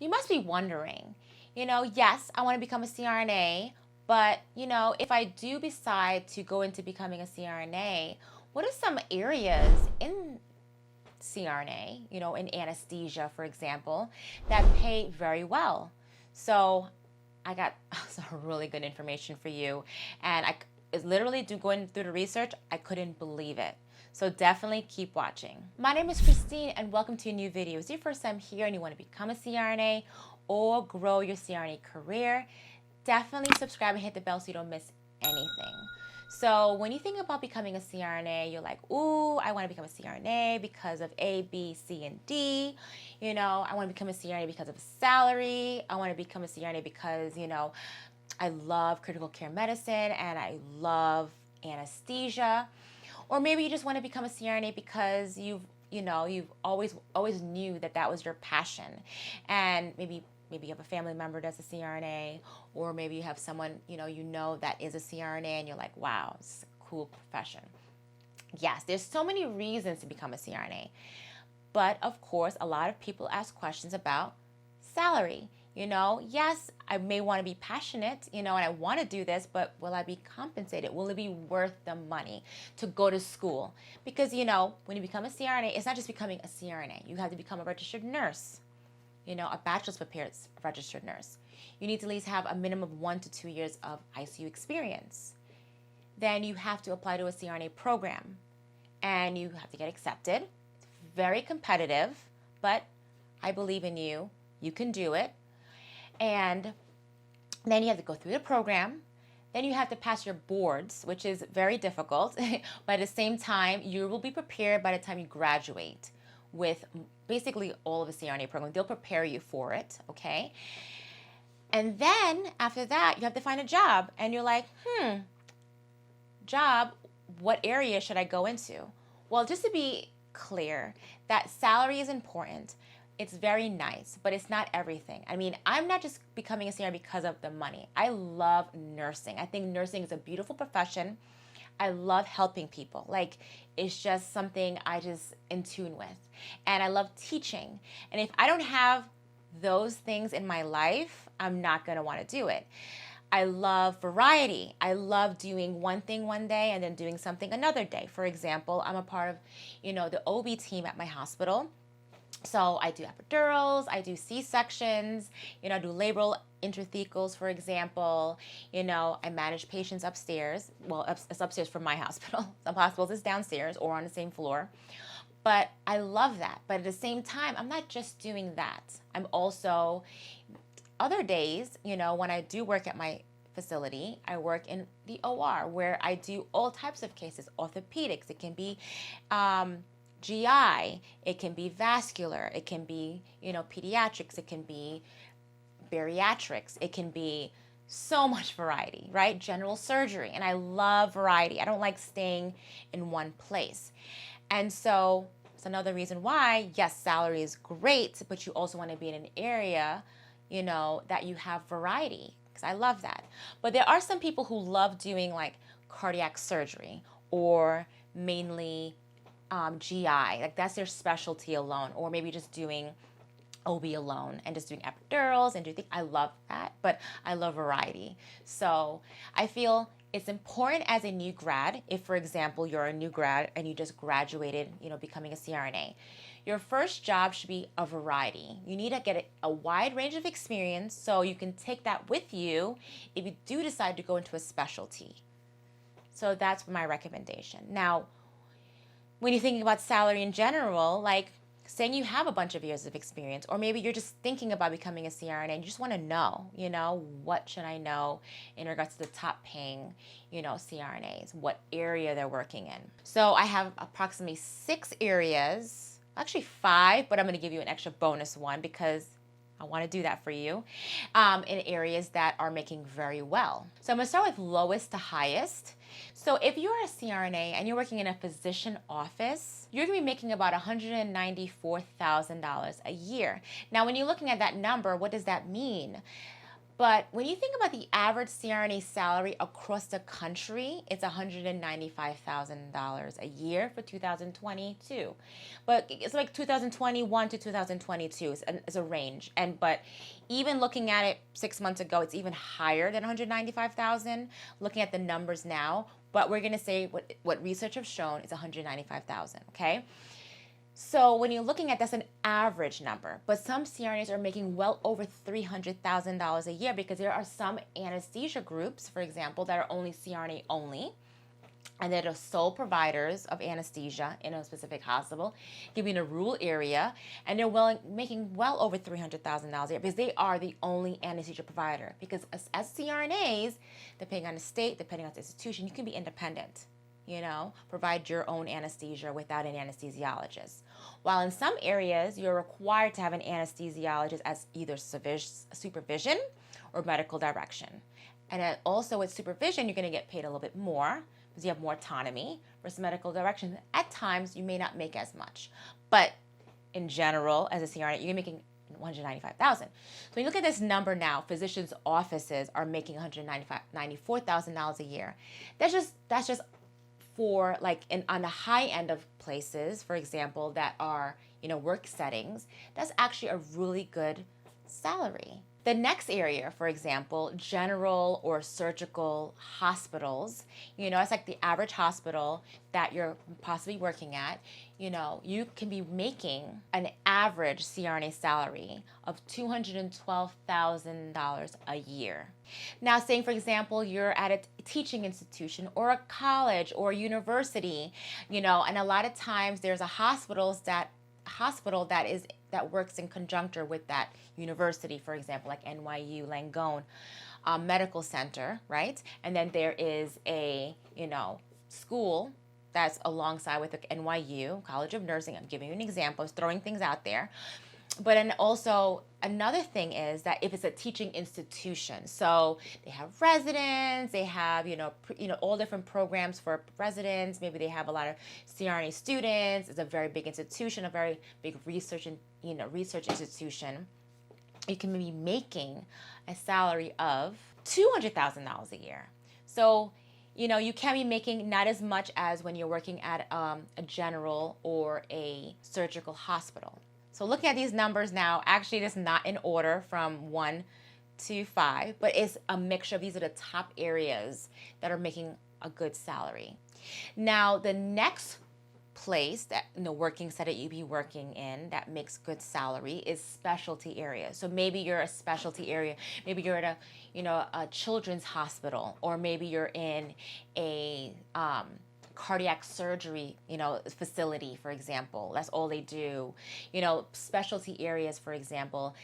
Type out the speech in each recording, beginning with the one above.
You must be wondering, yes, I want to become a CRNA, but, if I do decide to go into becoming a CRNA, what are some areas in CRNA, in anesthesia, for example, that pay very well? So I got some really good information for you. And I is literally going through the research, I couldn't believe it. So definitely keep watching. My name is Christine and welcome to a new video. If it's your first time here and you want to become a CRNA or grow your CRNA career, definitely subscribe and hit the bell so you don't miss anything. So when you think about becoming a CRNA, you're like, ooh, I want to become a CRNA because of A, B, C, and D. I want to become a CRNA because of salary. I want to become a CRNA because, I love critical care medicine and I love anesthesia. Or maybe you just want to become a CRNA because you've always knew that was your passion. And maybe you have a family member that's a CRNA, or maybe you have someone, that is a CRNA and you're like, wow, it's a cool profession. Yes, there's so many reasons to become a CRNA. But of course, a lot of people ask questions about salary. Yes, I may want to be passionate, and I want to do this, but will I be compensated? Will it be worth the money to go to school? Because, when you become a CRNA, it's not just becoming a CRNA. You have to become a registered nurse. A bachelor's prepared registered nurse. You need to at least have a minimum of 1 to 2 years of ICU experience. Then you have to apply to a CRNA program and you have to get accepted. It's very competitive, but I believe in you. You can do it. And then you have to go through the program. Then you have to pass your boards, which is very difficult. But at the same time, you will be prepared by the time you graduate with basically all of the CRNA program. They'll prepare you for it, okay? And then after that, you have to find a job. And you're like, job, what area should I go into? Well, just to be clear, that salary is important. It's very nice, but it's not everything. I mean, I'm not just becoming a CRNA because of the money. I love nursing. I think nursing is a beautiful profession. I love helping people. Like, it's just something I just in tune with. And I love teaching. And if I don't have those things in my life, I'm not going to want to do it. I love variety. I love doing one thing one day and then doing something another day. For example, I'm a part of, the OB team at my hospital. So I do epidurals, I do C-sections, I do labral intrathecals, for example. I manage patients upstairs. Well, it's upstairs from my hospital. Some hospitals is downstairs or on the same floor. But I love that. But at the same time, I'm not just doing that. I'm also, other days, when I do work at my facility, I work in the OR where I do all types of cases, orthopedics. It can be GI, it can be vascular, it can be, pediatrics, it can be bariatrics, it can be so much variety, right? General surgery. And I love variety. I don't like staying in one place. And so it's another reason why, yes, salary is great, but you also want to be in an area, that you have variety, because I love that. But there are some people who love doing like cardiac surgery or mainly GI, like that's their specialty alone, or maybe just doing OB alone and just doing epidurals and do things. I love that, but I love variety. So I feel it's important as a new grad, if for example you're a new grad and you just graduated, becoming a CRNA, your first job should be a variety. You need to get a wide range of experience so you can take that with you if you do decide to go into a specialty. So that's my recommendation. Now, when you're thinking about salary in general, like saying you have a bunch of years of experience, or maybe you're just thinking about becoming a CRNA and you just want to know, what should I know in regards to the top paying, CRNAs, what area they're working in. So I have approximately 6 areas, actually 5, but I'm going to give you an extra bonus one because I want to do that for you, in areas that are making very well. So I'm going to start with lowest to highest. So if you're a CRNA and you're working in a physician office, you're going to be making about $194,000 a year. Now, when you're looking at that number, what does that mean? But when you think about the average CRNA salary across the country, it's $195,000 a year for 2022. But it's like 2021 to 2022 is a range. But even looking at it 6 months ago, it's even higher than 195,000. Looking at the numbers now, but we're gonna say what research have shown is 195,000. Okay. So when you're looking at, that's an average number, but some CRNAs are making well over $300,000 a year, because there are some anesthesia groups, for example, that are only CRNA only, and they're the sole providers of anesthesia in a specific hospital, giving a rural area, and they're making well over $300,000 a year, because they are the only anesthesia provider. Because as CRNAs, depending on the state, depending on the institution, you can be independent. Provide your own anesthesia without an anesthesiologist. While in some areas, you're required to have an anesthesiologist as either supervision or medical direction. And also with supervision, you're going to get paid a little bit more because you have more autonomy, versus medical direction. At times, you may not make as much. But in general, as a CRNA, you're making $195,000. So when you look at this number now, physicians' offices are making $94,000 a year. That's just for on the high end of places, for example, that are work settings. That's actually a really good salary. The next area, for example, general or surgical hospitals, it's like the average hospital that you're possibly working at, you can be making an average CRNA salary of $212,000 a year. Now, saying, for example, you're at a teaching institution or a college or a university, and a lot of times there's a hospital that works in conjuncture with that university, for example, like NYU Langone Medical Center, right? And then there is a, school that's alongside with the NYU College of Nursing. I'm giving you an example, throwing things out there. But and also another thing is that if it's a teaching institution, so they have residents, they have all different programs for residents. Maybe they have a lot of CRNA students. It's a very big institution, a very big research institution. You can be making a salary of $200,000 a year. So you can be making not as much as when you're working at a general or a surgical hospital. So looking at these numbers now, actually it is not in order from 1 to 5, but it's a mixture of these are the top areas that are making a good salary. Now, the next place that working setting you'd be working in that makes good salary is specialty areas. So maybe you're a specialty area, maybe you're at a children's hospital, or maybe you're in a cardiac surgery, facility, for example. That's all they do. Specialty areas, for example.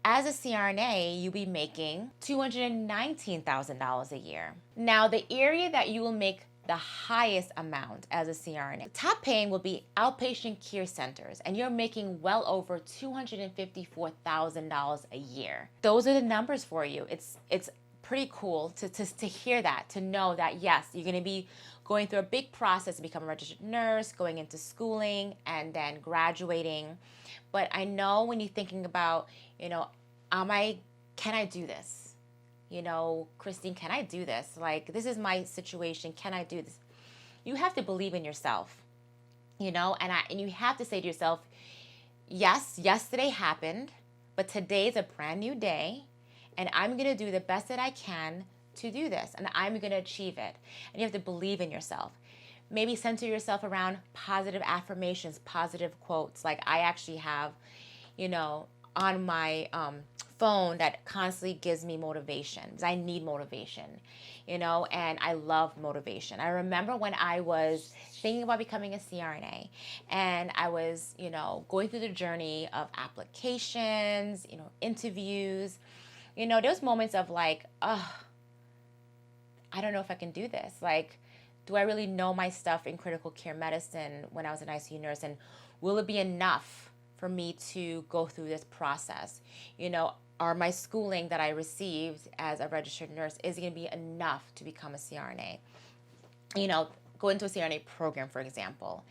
As a CRNA, you'll be making $219,000 a year. Now, the area that you will make the highest amount as a CRNA, top paying will be outpatient care centers, and you're making well over $254,000 a year. Those are the numbers for you. It's pretty cool to hear that, to know that, yes, you're going to be going through a big process to become a registered nurse, going into schooling, and then graduating. But I know when you're thinking about, can I do this? Christine, can I do this? Like, this is my situation. Can I do this? You have to believe in yourself, and you have to say to yourself, yes, yesterday happened, but today's a brand new day, and I'm going to do the best that I can to do this, and I'm going to achieve it. And you have to believe in yourself. Maybe center yourself around positive affirmations, positive quotes. Like I actually have, on my phone that constantly gives me motivation, because I need motivation, and I love motivation. I remember when I was thinking about becoming a CRNA, and I was, going through the journey of applications, interviews, those moments of like, I don't know if I can do this. Like, do I really know my stuff in critical care medicine when I was an ICU nurse? And will it be enough for me to go through this process? Are my schooling that I received as a registered nurse, is it going to be enough to become a CRNA? Go into a CRNA program, for example.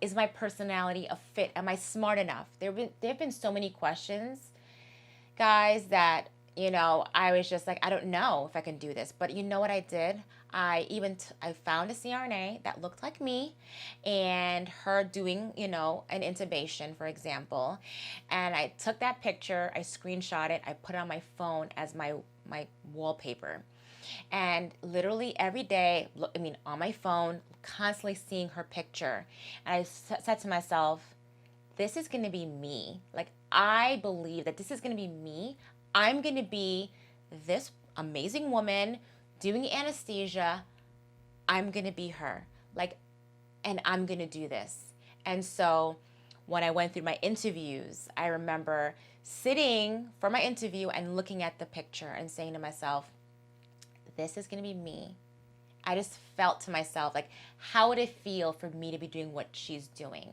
Is my personality a fit? Am I smart enough? There have been so many questions, guys, that I was just like, I don't know if I can do this. But you know what I did? I found a CRNA that looked like me and her doing, an intubation, for example. And I took that picture, I screenshot it, I put it on my phone as my wallpaper. And literally every day, on my phone, constantly seeing her picture. And I said to myself, this is going to be me. Like, I believe that this is going to be me. I'm going to be this amazing woman doing anesthesia. I'm going to be her. Like, and I'm going to do this. And so when I went through my interviews, I remember sitting for my interview and looking at the picture and saying to myself, this is going to be me. I just felt to myself, like, how would it feel for me to be doing what she's doing?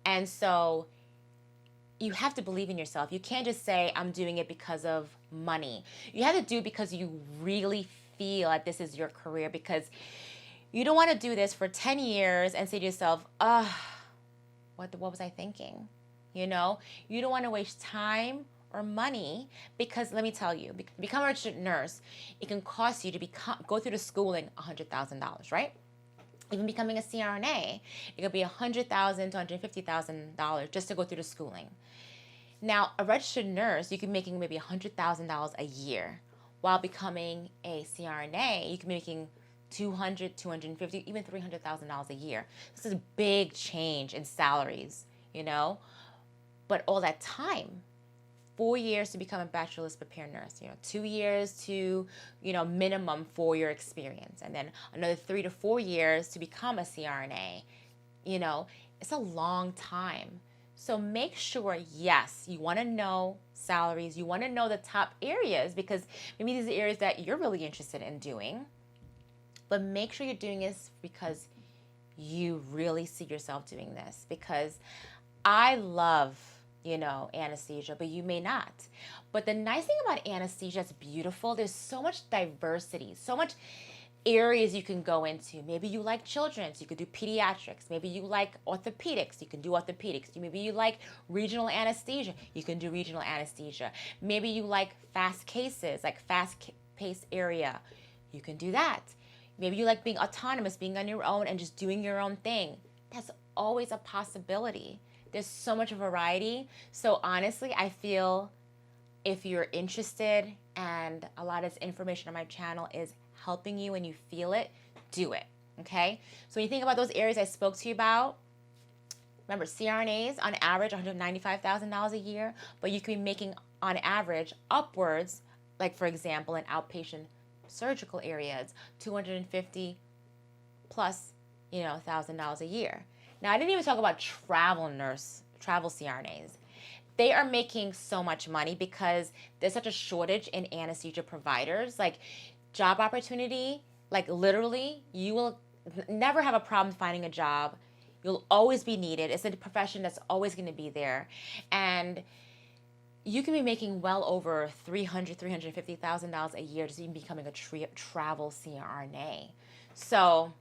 And so you have to believe in yourself. You can't just say, I'm doing it because of money. You have to do it because you really feel like this is your career, because you don't want to do this for 10 years and say to yourself, what was I thinking? You don't want to waste time or money, because let me tell you, become a registered nurse, it can cost you to go through the schooling $100,000, right? Even becoming a CRNA, it could be $100,000 to $150,000 just to go through the schooling. Now, a registered nurse, you can be making maybe $100,000 a year, while becoming a CRNA, you can be making $200,000, $250,000, even $300,000 a year. This is a big change in salaries, But all that time, 4 years to become a bachelor's prepared nurse, 2 years to, minimum 4-year experience, and then another 3 to 4 years to become a CRNA. It's a long time. So make sure, yes, you want to know salaries, you want to know the top areas, because maybe these are areas that you're really interested in doing, but make sure you're doing this because you really see yourself doing this. Because I love anesthesia, but you may not. But the nice thing about anesthesia, it's beautiful. There's so much diversity, so much areas you can go into. Maybe you like children, so you could do pediatrics. Maybe you like orthopedics, you can do orthopedics. Maybe you like regional anesthesia, you can do regional anesthesia. Maybe you like fast cases, like fast-paced area, you can do that. Maybe you like being autonomous, being on your own and just doing your own thing. That's always a possibility. There's so much variety. So honestly, I feel if you're interested and a lot of this information on my channel is helping you and you feel it, do it, okay? So when you think about those areas I spoke to you about, remember, CRNAs on average $195,000 a year, but you can be making on average upwards, like for example, in outpatient surgical areas, $250 plus, $1,000 a year. Now, I didn't even talk about travel CRNAs. They are making so much money because there's such a shortage in anesthesia providers. Like, job opportunity, like literally, you will never have a problem finding a job. You'll always be needed. It's a profession that's always going to be there. And you can be making well over $300,000, $350,000 a year just even becoming a travel CRNA. So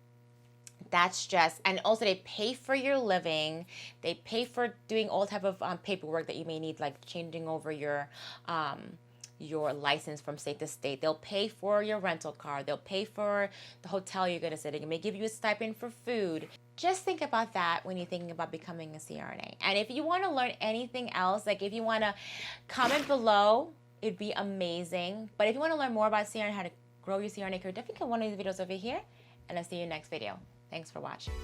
that's just, and also they pay for your living. They pay for doing all type of paperwork that you may need, like changing over your license from state to state. They'll pay for your rental car. They'll pay for the hotel you're going to stay in. They may give you a stipend for food. Just think about that when you're thinking about becoming a CRNA. And if you want to learn anything else, like if you want to comment below, it'd be amazing. But if you want to learn more about CRNA, how to grow your CRNA career, definitely click one of these videos over here. And I'll see you in the next video. Thanks for watching.